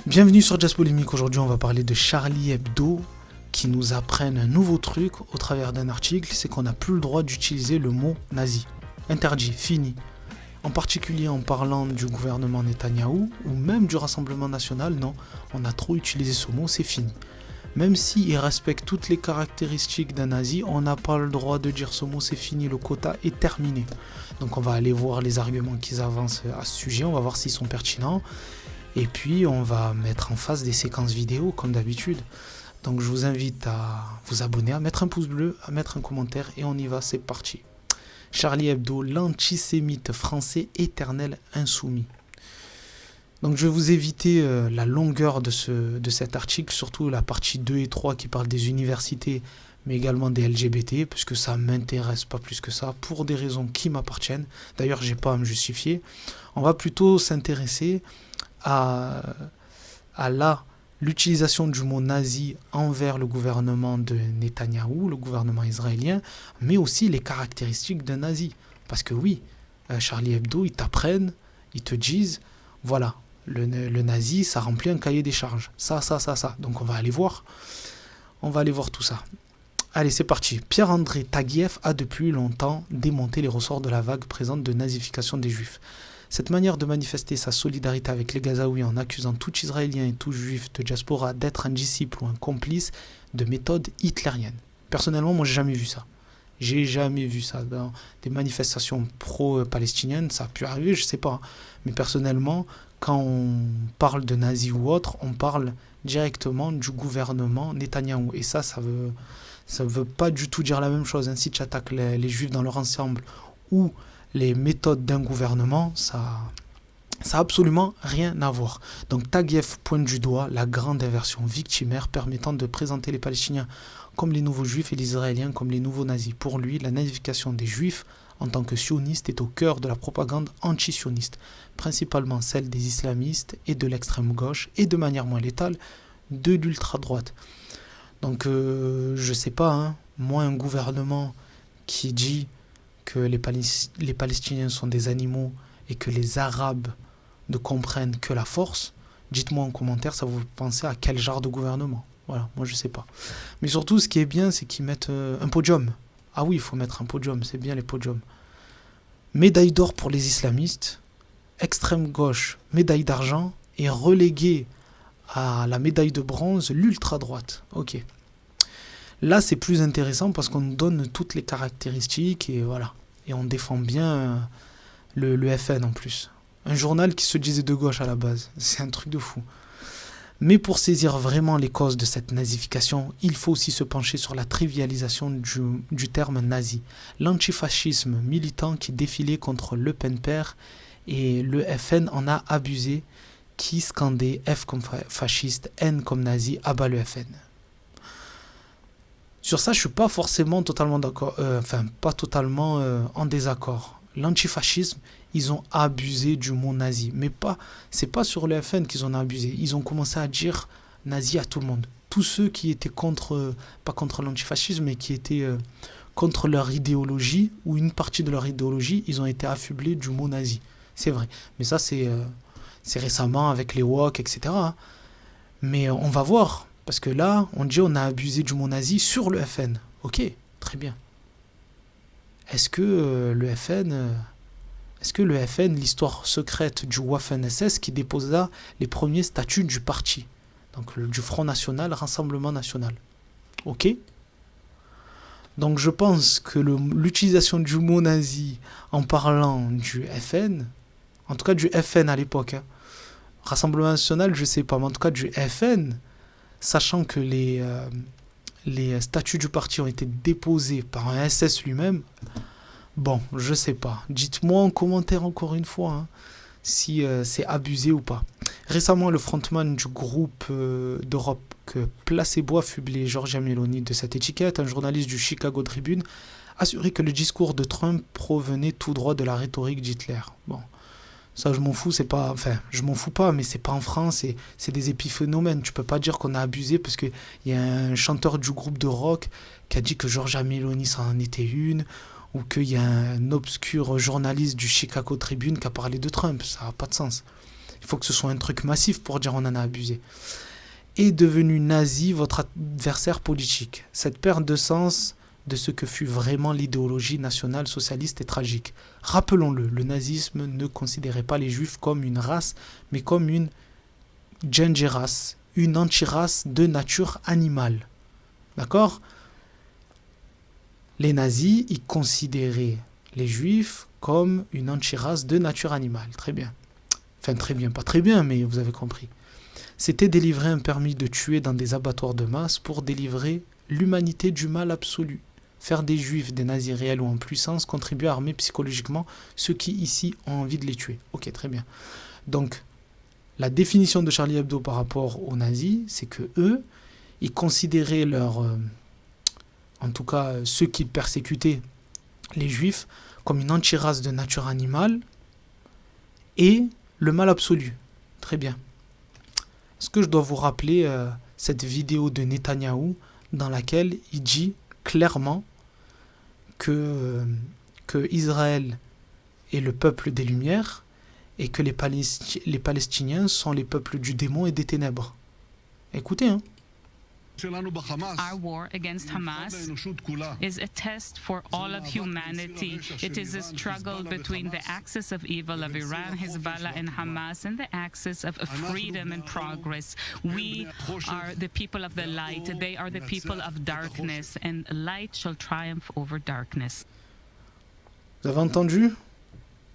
Bienvenue sur Jazz Polémique. Aujourd'hui, on va parler de Charlie Hebdo qui nous apprennent un nouveau truc au travers d'un article, c'est qu'on n'a plus le droit d'utiliser le mot nazi. Interdit, fini. En particulier en parlant du gouvernement Netanyahou ou même du Rassemblement National, non, on a trop utilisé ce mot, c'est fini. Même s'il respecte toutes les caractéristiques d'un nazi, on n'a pas le droit de dire ce mot, c'est fini, le quota est terminé. Donc on va aller voir les arguments qu'ils avancent à ce sujet, on va voir s'ils sont pertinents. Et puis on va mettre en face des séquences vidéo comme d'habitude. Donc je vous invite à vous abonner, à mettre un pouce bleu, à mettre un commentaire et on y va, c'est parti. Charlie Hebdo, l'antisémite français éternel insoumis. Donc je vais vous éviter la longueur de cet article, surtout la partie 2 et 3 qui parle des universités, mais également des LGBT, puisque ça ne m'intéresse pas plus que ça, pour des raisons qui m'appartiennent. D'ailleurs, je n'ai pas à me justifier. On va plutôt s'intéresser à l'utilisation du mot nazi envers le gouvernement de Netanyahou, le gouvernement israélien, mais aussi les caractéristiques d'un nazi. Parce que oui, Charlie Hebdo, ils t'apprennent, ils te disent, voilà, le nazi, ça remplit un cahier des charges. Ça. Donc on va aller voir tout ça. Allez, c'est parti. Pierre-André Taguieff a depuis longtemps démonté les ressorts de la vague présente de nazification des Juifs. Cette manière de manifester sa solidarité avec les Gazaouis en accusant tout Israélien et tout Juif de diaspora d'être un disciple ou un complice de méthode hitlérienne. Personnellement, moi, j'ai jamais vu ça. J'ai jamais vu ça dans des manifestations pro-palestiniennes. Ça a pu arriver, je sais pas. Mais personnellement, quand on parle de nazis ou autre, on parle directement du gouvernement Netanyahou. Et ça veut pas du tout dire la même chose. Si tu attaques les Juifs dans leur ensemble ou les méthodes d'un gouvernement, ça a absolument rien à voir. Donc Taguieff pointe du doigt la grande inversion victimaire permettant de présenter les Palestiniens comme les nouveaux Juifs et les Israéliens comme les nouveaux nazis. Pour lui, la nazification des Juifs en tant que sionistes est au cœur de la propagande anti-sioniste, principalement celle des islamistes et de l'extrême gauche, et de manière moins létale, de l'ultra-droite. Donc je sais pas, moi un gouvernement qui dit que les Palestiniens sont des animaux et que les Arabes ne comprennent que la force, dites-moi en commentaire, ça vous pensez à quel genre de gouvernement. Voilà, moi je sais pas. Mais surtout, ce qui est bien, c'est qu'ils mettent un podium. Ah oui, il faut mettre un podium, c'est bien les podiums. Médaille d'or pour les islamistes, extrême gauche, médaille d'argent, et relégué à la médaille de bronze, l'ultra-droite. Ok. Là, c'est plus intéressant parce qu'on nous donne toutes les caractéristiques et voilà. Et on défend bien le FN en plus. Un journal qui se disait de gauche à la base. C'est un truc de fou. Mais pour saisir vraiment les causes de cette nazification, il faut aussi se pencher sur la trivialisation du terme nazi. L'antifascisme militant qui défilait contre Le Pen père et le FN en a abusé, qui scandait F comme fasciste, N comme nazi, abat le FN. Sur ça, je suis pas forcément totalement d'accord, pas totalement en désaccord. L'antifascisme, ils ont abusé du mot nazi, mais c'est pas sur le FN qu'ils en ont abusé. Ils ont commencé à dire nazi à tout le monde. Tous ceux qui étaient pas contre l'antifascisme, mais qui étaient contre leur idéologie, ou une partie de leur idéologie, ils ont été affublés du mot nazi. C'est vrai. Mais ça, c'est récemment avec les woke, etc. Mais on va voir. Parce que là, on dit on a abusé du mot nazi sur le FN. Ok, très bien. Est-ce que le FN, l'histoire secrète du Waffen-SS qui déposa les premiers statuts du parti, donc du Front National, Rassemblement National. Ok. Donc je pense que l'utilisation du mot nazi en parlant du FN, en tout cas du FN à l'époque, Rassemblement National, je sais pas, mais en tout cas du FN, sachant que les statuts du parti ont été déposés par un SS lui-même, bon, je sais pas. Dites-moi en commentaire encore une fois si c'est abusé ou pas. Récemment, le frontman du groupe d'Europe Placebo a fublé Giorgia Meloni de cette étiquette. Un journaliste du Chicago Tribune a assuré que le discours de Trump provenait tout droit de la rhétorique d'Hitler. Bon. Ça, je m'en fous, je m'en fous pas, mais c'est pas en France, c'est des épiphénomènes. Tu peux pas dire qu'on a abusé parce qu'il y a un chanteur du groupe de rock qui a dit que Giorgia Meloni, ça en était une, ou qu'il y a un obscur journaliste du Chicago Tribune qui a parlé de Trump. Ça n'a pas de sens. Il faut que ce soit un truc massif pour dire on en a abusé. Est devenu nazi votre adversaire politique. Cette perte de sens de ce que fut vraiment l'idéologie nationale socialiste est tragique. Rappelons-le, le nazisme ne considérait pas les juifs comme une race, mais comme une Gengerace, une antirace de nature animale. D'accord? Les nazis, ils considéraient les juifs comme une antirace de nature animale. Très bien. Enfin, très bien, pas très bien, mais vous avez compris. C'était délivrer un permis de tuer dans des abattoirs de masse pour délivrer l'humanité du mal absolu. Faire des juifs des nazis réels ou en puissance, contribuer à armer psychologiquement ceux qui ici ont envie de les tuer. Ok, très bien. Donc, la définition de Charlie Hebdo par rapport aux nazis, c'est que eux, ils considéraient en tout cas ceux qui persécutaient les juifs, comme une antirace de nature animale et le mal absolu. Très bien. Est-ce que je dois vous rappeler cette vidéo de Netanyahou dans laquelle il dit clairement que Israël est le peuple des Lumières et que les Palestiniens sont les peuples du démon et des ténèbres. Écoutez, hein. Our war against Hamas is a test for all of humanity. It is a struggle between the axis of evil of Iran, Hezbollah, and Hamas, and the axis of freedom and progress. We are the people of the light. They are the people of darkness, and light shall triumph over darkness. Vous avez entendu?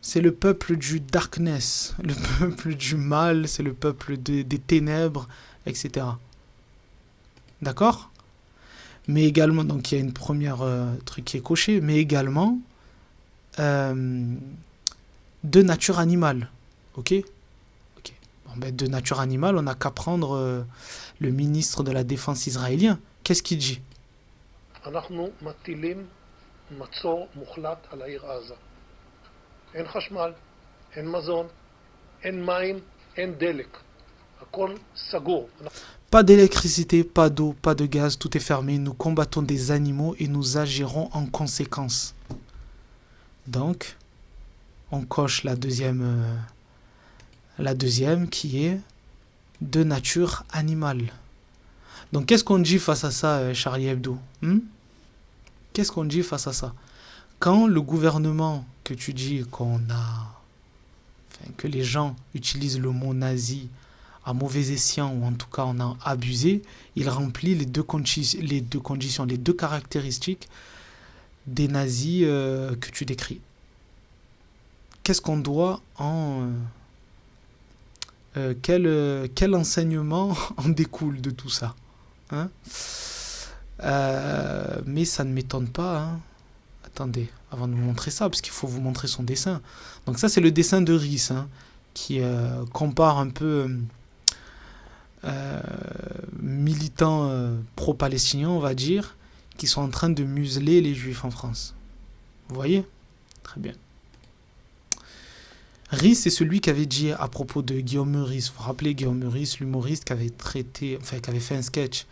C'est le peuple du darkness, le peuple du mal, c'est le peuple des ténèbres, etc. D'accord? Mais également, donc il y a une première truc qui est coché, mais également de nature animale. Ok? Ok. Bon, ben, de nature animale, on n'a qu'à prendre le ministre de la Défense israélien. Qu'est-ce qu'il dit? Pas d'électricité, pas d'eau, pas de gaz, tout est fermé. Nous combattons des animaux et nous agirons en conséquence. Donc, on coche la deuxième qui est de nature animale. Donc, qu'est-ce qu'on dit face à ça, Charlie Hebdo? Qu'est-ce qu'on dit face à ça? Quand le gouvernement que tu dis que les gens utilisent le mot nazi à mauvais escient, ou en tout cas on a abusé, il remplit les deux conditions, les deux caractéristiques des nazis que tu décris. Qu'est-ce qu'on doit quel enseignement en découle de tout ça, hein? Mais ça ne m'étonne pas, hein. Attendez, avant de vous montrer ça, parce qu'il faut vous montrer son dessin. Donc ça, c'est le dessin de Rhys, hein, qui compare un peu militants pro-palestiniens, on va dire, qui sont en train de museler les juifs en France. Vous voyez? Très bien. Rhys, c'est celui qui avait dit à propos de Guillaume Meurice. Vous vous rappelez Guillaume Meurice, l'humoriste qui avait qui avait fait un sketch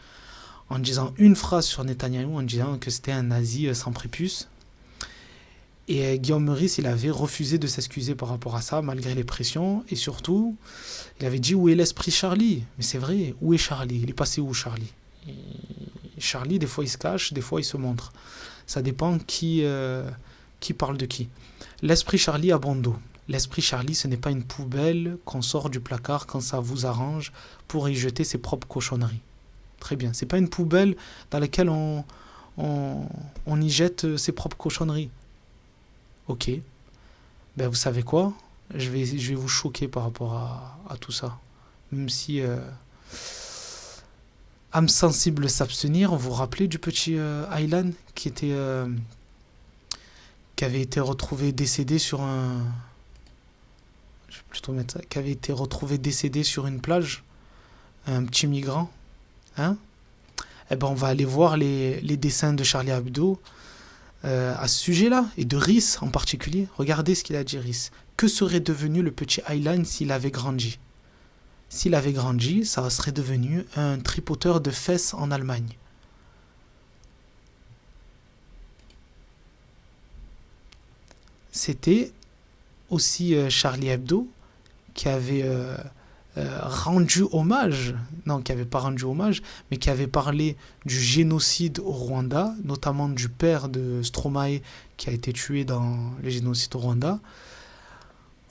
en disant une phrase sur Netanyahou, en disant que c'était un nazi sans prépuce. Et Guillaume Meurice, il avait refusé de s'excuser par rapport à ça, malgré les pressions. Et surtout, il avait dit, où est l'esprit Charlie? Mais c'est vrai, où est Charlie? Il est passé où, Charlie? Charlie, des fois, il se cache, des fois, il se montre. Ça dépend qui parle de qui. L'esprit Charlie à bon dos. L'esprit Charlie, ce n'est pas une poubelle qu'on sort du placard quand ça vous arrange pour y jeter ses propres cochonneries. Très bien. C'est pas une poubelle dans laquelle on y jette ses propres cochonneries. Ok. Ben vous savez quoi? Je vais vous choquer par rapport à tout ça. Même si âme sensible s'abstenir, vous vous rappelez du petit Aylan qui avait été retrouvé décédé sur un... Je vais plutôt mettre ça. Qui avait été retrouvé décédé sur une plage. Un petit migrant. Hein? Eh ben on va aller voir les dessins de Charlie Hebdo à ce sujet-là, et de Rhys en particulier. Regardez ce qu'il a dit, Rhys. Que serait devenu le petit Aylan s'il avait grandi? S'il avait grandi, ça serait devenu un tripoteur de fesses en Allemagne. C'était aussi Charlie Hebdo qui avait rendu hommage, non, qui n'avait pas rendu hommage, mais qui avait parlé du génocide au Rwanda, notamment du père de Stromae qui a été tué dans les génocides au Rwanda,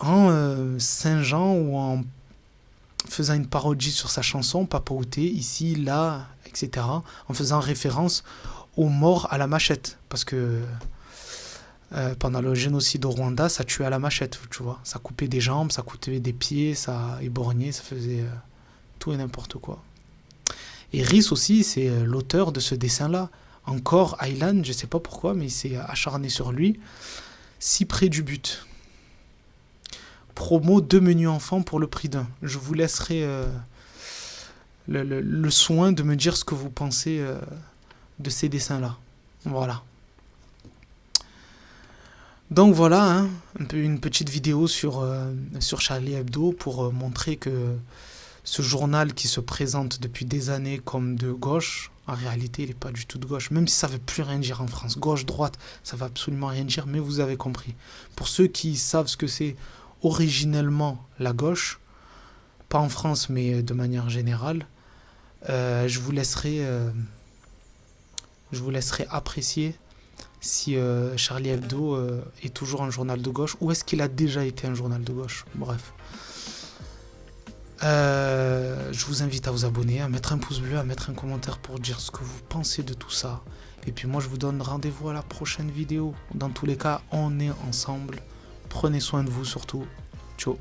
en singeant ou en faisant une parodie sur sa chanson Papa Outé, ici, là, etc., en faisant référence aux morts à la machette, parce que pendant le génocide au Rwanda, ça tuait à la machette, tu vois. Ça coupait des jambes, ça coupait des pieds, ça éborgnait, ça faisait tout et n'importe quoi. Et Rhys aussi, c'est l'auteur de ce dessin-là. Encore, Aylan, je sais pas pourquoi, mais il s'est acharné sur lui. Si près du but. Promo 2 menus enfants pour le prix d'un. Je vous laisserai le soin de me dire ce que vous pensez de ces dessins-là. Voilà. Donc voilà, hein, une petite vidéo sur Charlie Hebdo pour montrer que ce journal qui se présente depuis des années comme de gauche, en réalité il n'est pas du tout de gauche, même si ça ne veut plus rien dire en France. Gauche, droite, ça ne veut absolument rien dire, mais vous avez compris. Pour ceux qui savent ce que c'est originellement la gauche, pas en France mais de manière générale, je vous laisserai apprécier si Charlie Hebdo est toujours un journal de gauche ou est-ce qu'il a déjà été un journal de gauche. Bref. Je vous invite à vous abonner, à mettre un pouce bleu, à mettre un commentaire pour dire ce que vous pensez de tout ça. Et puis moi je vous donne rendez-vous à la prochaine vidéo. Dans tous les cas, on est ensemble. Prenez soin de vous surtout. Ciao.